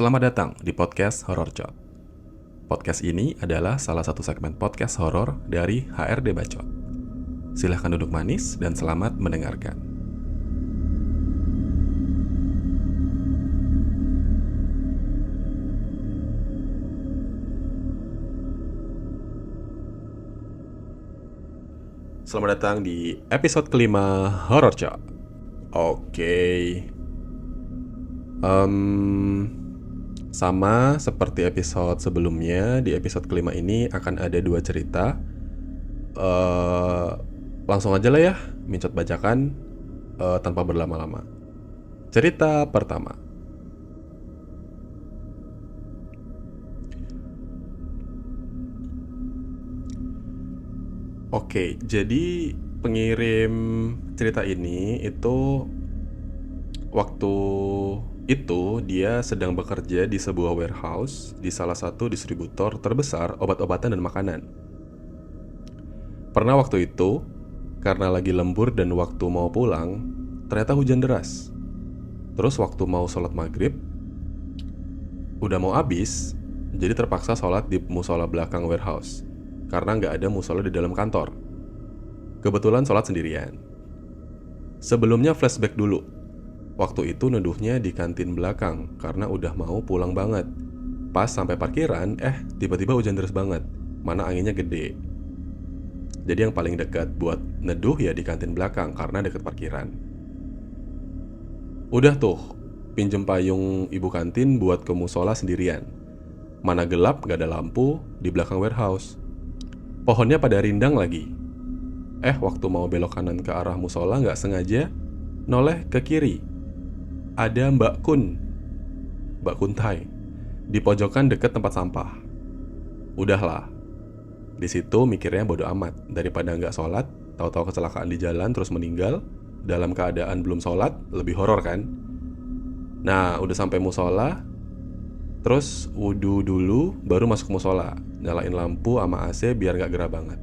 Selamat datang di podcast Horror Chat. Podcast ini adalah salah satu segmen podcast horor dari HRD Bacot. Silahkan duduk manis dan selamat mendengarkan. Selamat datang di episode kelima Horror Chat. Oke. Sama seperti episode sebelumnya, di episode kelima ini akan ada dua cerita. Langsung aja lah ya, Mincot bacakan tanpa berlama-lama. Cerita pertama. Oke, jadi pengirim cerita ini itu waktu itu dia sedang bekerja di sebuah warehouse di salah satu distributor terbesar obat-obatan dan makanan. Pernah waktu itu, karena lagi lembur dan waktu mau pulang, ternyata hujan deras. Terus waktu mau sholat maghrib, udah mau habis, jadi terpaksa sholat di musola belakang warehouse karena nggak ada musola di dalam kantor. Kebetulan sholat sendirian. Sebelumnya flashback dulu. Waktu itu neduhnya di kantin belakang karena udah mau pulang banget. Pas sampai parkiran, tiba-tiba hujan deras banget. Mana anginnya gede. Jadi yang paling dekat buat neduh ya di kantin belakang karena deket parkiran. Udah tuh, pinjem payung ibu kantin buat ke musola sendirian. Mana gelap, gak ada lampu di belakang warehouse. Pohonnya pada rindang lagi. Waktu mau belok kanan ke arah musola gak sengaja noleh ke kiri. Ada Mbak Kuntai di pojokan deket tempat sampah. Udahlah, di situ mikirnya bodo amat. Daripada gak sholat, tahu-tahu kecelakaan di jalan terus meninggal dalam keadaan belum sholat, lebih horor kan? Nah, udah sampai musola, terus wudu dulu, baru masuk musola. Nyalain lampu sama AC biar gak gerah banget.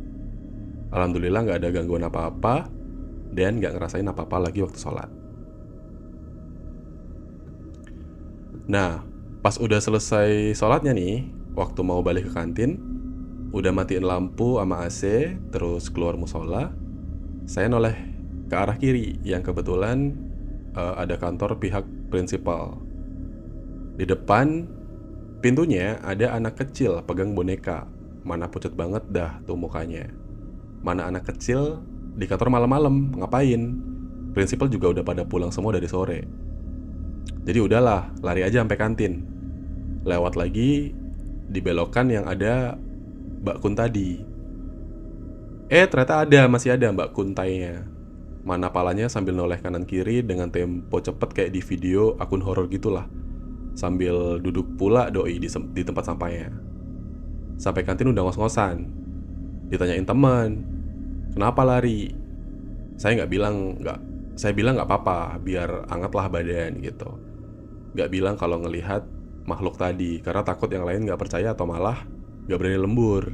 Alhamdulillah gak ada gangguan apa-apa dan gak ngerasain apa-apa lagi waktu sholat. Nah, pas udah selesai sholatnya nih, waktu mau balik ke kantin, udah matiin lampu sama AC, terus keluar musola, saya noleh ke arah kiri yang kebetulan ada kantor pihak prinsipal. Di depan pintunya ada anak kecil pegang boneka. Mana pucat banget dah tuh mukanya. Mana anak kecil di kantor malam-malam ngapain? Prinsipal juga udah pada pulang semua dari sore. Jadi udahlah, lari aja sampai kantin. Lewat lagi di belokan yang ada Mbak Kun tadi. Ternyata masih ada Mbak Kuntainya. Mana palanya sambil noleh kanan kiri dengan tempo cepet kayak di video akun horor gitulah. Sambil duduk pula doi di tempat sampahnya. Sampai kantin udah ngos-ngosan. Ditanyain teman, kenapa lari? Saya bilang nggak apa-apa, biar angetlah badan gitu. Nggak bilang kalau ngelihat makhluk tadi, karena takut yang lain nggak percaya atau malah nggak berani lembur.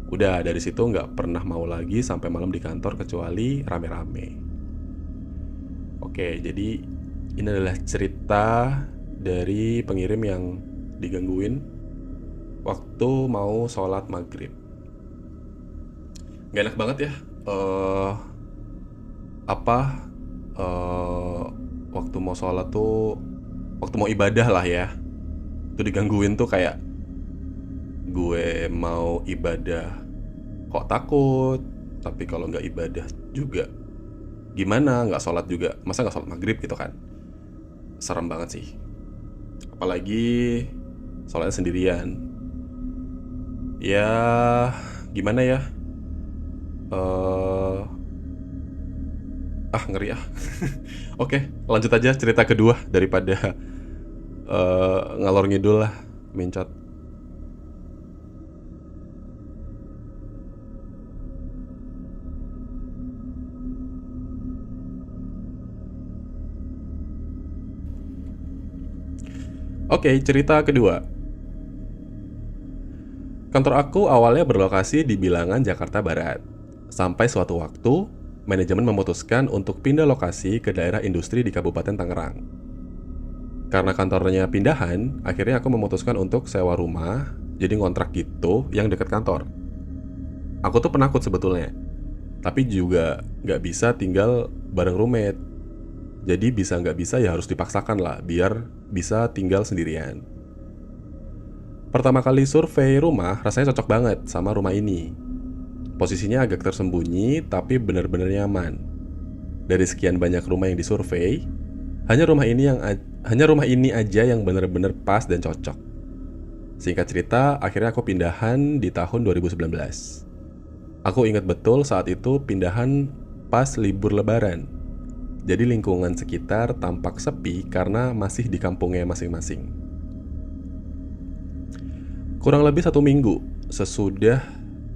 Udah dari situ nggak pernah mau lagi sampai malam di kantor kecuali rame-rame. Oke, jadi ini adalah cerita dari pengirim yang digangguin waktu mau sholat maghrib. Gak enak banget ya. Waktu mau sholat tuh, waktu mau ibadah lah ya, tuh digangguin tuh kayak gue mau ibadah kok takut, tapi kalau nggak ibadah juga gimana, nggak sholat juga, masa nggak sholat maghrib gitu kan. Serem banget sih. Apalagi sholatnya sendirian. Ya gimana ya, ngeri ah. Oke, lanjut aja cerita kedua daripada ngalor ngidul lah, Mincot. Oke, cerita kedua. Kantor aku awalnya berlokasi di Bilangan, Jakarta Barat. Sampai suatu waktu, manajemen memutuskan untuk pindah lokasi ke daerah industri di Kabupaten Tangerang. Karena kantornya pindahan, akhirnya aku memutuskan untuk sewa rumah, jadi ngontrak gitu, yang dekat kantor. Aku tuh penakut sebetulnya, tapi juga nggak bisa tinggal bareng roommate. Jadi bisa nggak bisa ya harus dipaksakan lah, biar bisa tinggal sendirian. Pertama kali survei rumah, rasanya cocok banget sama rumah ini. Posisinya agak tersembunyi, tapi benar-benar nyaman. Dari sekian banyak rumah yang disurvei, hanya rumah ini aja yang benar-benar pas dan cocok. Singkat cerita, akhirnya aku pindahan di tahun 2019. Aku ingat betul saat itu pindahan pas libur lebaran. Jadi lingkungan sekitar tampak sepi karena masih di kampungnya masing-masing. Kurang lebih 1 minggu sesudah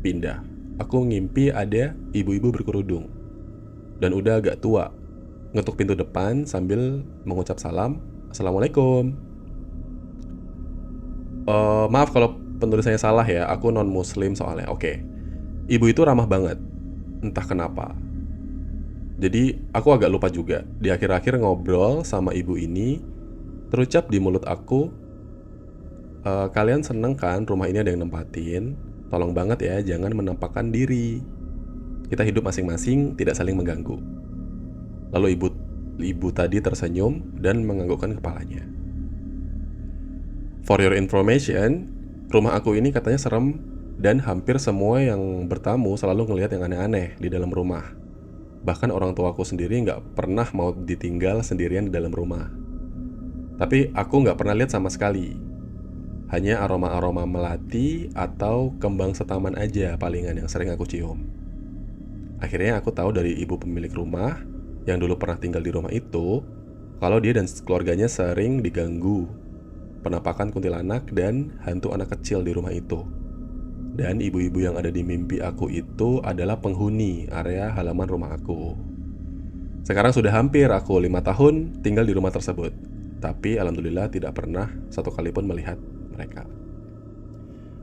pindah, aku ngimpi ada ibu-ibu berkerudung dan udah agak tua, ngetuk pintu depan sambil mengucap salam, "Assalamualaikum." Maaf kalau penulisannya salah ya, aku non-muslim soalnya. Oke. Ibu itu ramah banget, entah kenapa. Jadi aku agak lupa juga. Di akhir-akhir ngobrol sama ibu ini, terucap di mulut aku, "Kalian seneng kan rumah ini ada yang nempatin? Tolong banget ya, jangan menampakkan diri. Kita hidup masing-masing, tidak saling mengganggu." Lalu ibu tadi tersenyum dan menganggukkan kepalanya. For your information, rumah aku ini katanya serem dan hampir semua yang bertamu selalu ngelihat yang aneh-aneh di dalam rumah. Bahkan orang tuaku sendiri nggak pernah mau ditinggal sendirian di dalam rumah. Tapi aku nggak pernah lihat sama sekali. Hanya aroma-aroma melati atau kembang setaman aja palingan yang sering aku cium. Akhirnya aku tahu dari ibu pemilik rumah yang dulu pernah tinggal di rumah itu, kalau dia dan keluarganya sering diganggu penampakan kuntilanak dan hantu anak kecil di rumah itu. Dan ibu-ibu yang ada di mimpi aku itu adalah penghuni area halaman rumah aku. Sekarang sudah hampir aku 5 tahun tinggal di rumah tersebut. Tapi alhamdulillah tidak pernah satu kali pun melihat mereka.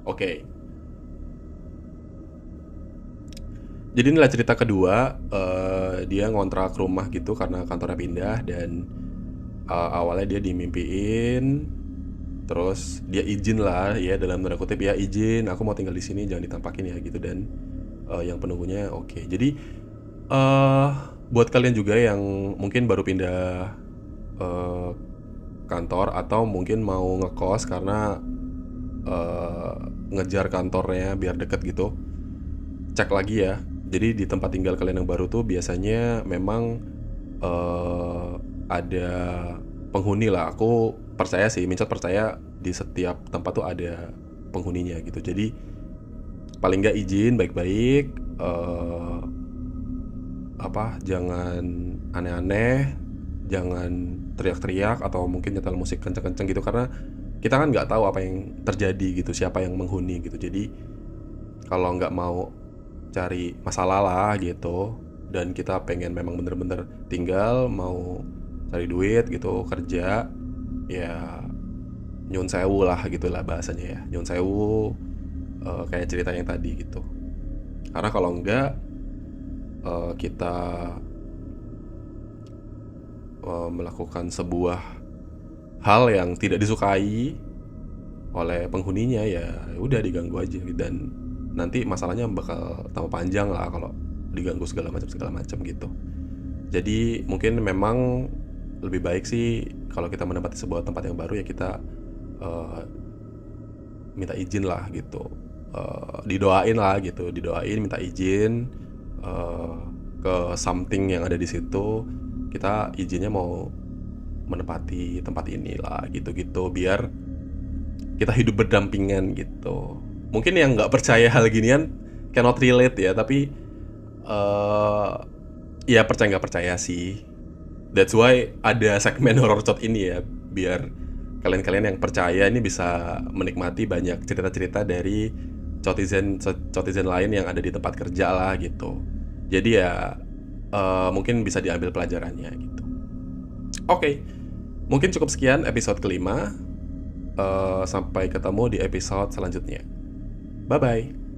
Oke. Jadi inilah cerita kedua. Dia ngontrak rumah gitu karena kantornya pindah. Dan awalnya dia dimimpiin, terus dia izin lah ya, dalam tanda kutip ya, izin aku mau tinggal di sini, jangan ditampakin ya gitu. Dan yang penunggunya oke. Jadi buat kalian juga yang mungkin baru pindah kantor atau mungkin mau ngekos karena ngejar kantornya biar deket gitu, cek lagi ya. Jadi di tempat tinggal kalian yang baru tuh biasanya memang ada penghuni lah. Aku percaya sih, Mincot percaya di setiap tempat tuh ada penghuninya gitu. Jadi paling nggak izin baik-baik, jangan aneh-aneh, jangan teriak-teriak atau mungkin nyetel musik kenceng-kenceng gitu, karena kita kan nggak tahu apa yang terjadi gitu, siapa yang menghuni gitu. Jadi kalau nggak mau cari masalah lah gitu, dan kita pengen memang bener-bener tinggal, mau cari duit gitu, kerja, ya nyun sewu lah gitulah bahasanya ya, nyun sewu, kayak cerita yang tadi gitu. Karena kalau enggak, kita melakukan sebuah hal yang tidak disukai oleh penghuninya, ya udah diganggu aja gitu. Dan nanti masalahnya bakal tambah panjang lah kalau diganggu segala macam gitu. Jadi mungkin memang lebih baik sih kalau kita menempati sebuah tempat yang baru ya kita minta izin lah gitu, didoain lah gitu, minta izin ke something yang ada di situ, kita izinnya mau menempati tempat ini lah gitu-gitu, biar kita hidup berdampingan gitu. Mungkin yang nggak percaya hal ginian cannot relate ya, tapi ya percaya nggak percaya sih. That's why ada segmen horror cot ini ya, biar kalian-kalian yang percaya ini bisa menikmati banyak cerita-cerita dari cotizen lain yang ada di tempat kerja lah gitu. Jadi ya mungkin bisa diambil pelajarannya gitu. Oke, mungkin cukup sekian episode kelima. Sampai ketemu di episode selanjutnya. Bye-bye.